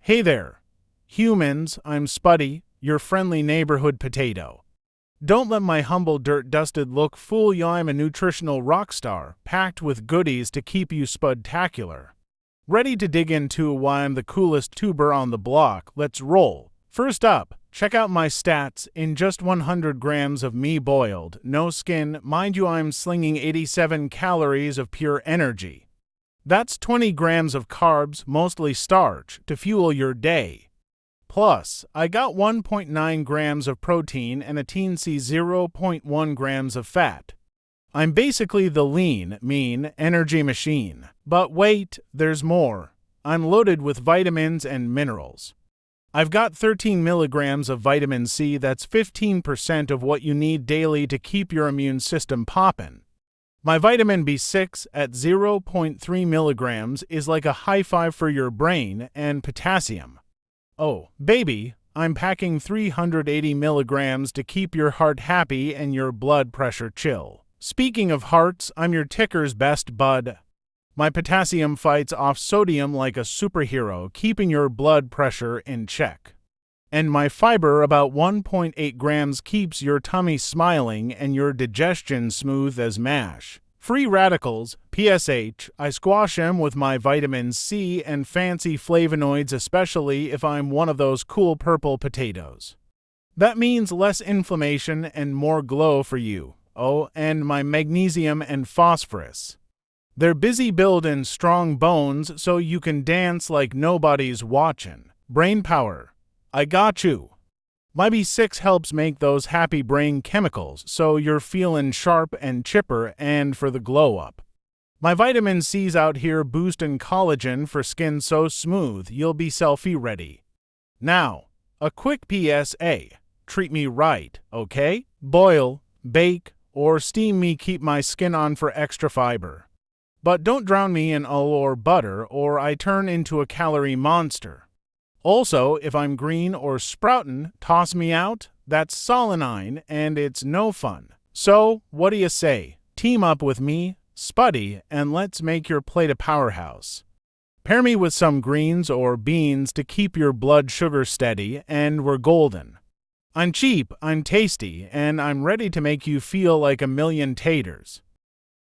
Hey there, humans, I'm Spuddy, your friendly neighborhood potato. Don't let my humble dirt-dusted look fool you. I'm a nutritional rock star, packed with goodies to keep you spudtacular. Ready to dig into why I'm the coolest tuber on the block? Let's roll. First up, check out my stats. In just 100 grams of me boiled, no skin, mind you, I'm slinging 87 calories of pure energy. That's 20 grams of carbs, mostly starch, to fuel your day. Plus, I got 1.9 grams of protein and a teensy 0.1 grams of fat. I'm basically the lean, mean energy machine. But wait, there's more. I'm loaded with vitamins and minerals. I've got 13 milligrams of vitamin C. That's 15% of what you need daily to keep your immune system poppin'. My vitamin B6 at 0.3 milligrams is like a high five for your brain, and potassium. Oh, baby, I'm packing 380 milligrams to keep your heart happy and your blood pressure chill. Speaking of hearts, I'm your ticker's best bud. My potassium fights off sodium like a superhero, keeping your blood pressure in check. And my fiber, about 1.8 grams, keeps your tummy smiling and your digestion smooth as mash. Free radicals, PSH, I squash them with my vitamin C and fancy flavonoids, especially if I'm one of those cool purple potatoes. That means less inflammation and more glow for you. Oh, and my magnesium and phosphorus. They're busy building strong bones so you can dance like nobody's watching. Brain power. I got you. My B6 helps make those happy brain chemicals so you're feeling sharp and chipper and for the glow up. My vitamin C's out here boosting collagen for skin so smooth you'll be selfie ready. Now, a quick PSA. Treat me right, okay? Boil, bake, or steam me, keep my skin on for extra fiber. But don't drown me in oil or butter or I turn into a calorie monster. Also, if I'm green or sproutin', toss me out. That's solanine, and it's no fun. So, what do you say? Team up with me, Spuddy, and let's make your plate a powerhouse. Pair me with some greens or beans to keep your blood sugar steady, and we're golden. I'm cheap, I'm tasty, and I'm ready to make you feel like a million taters.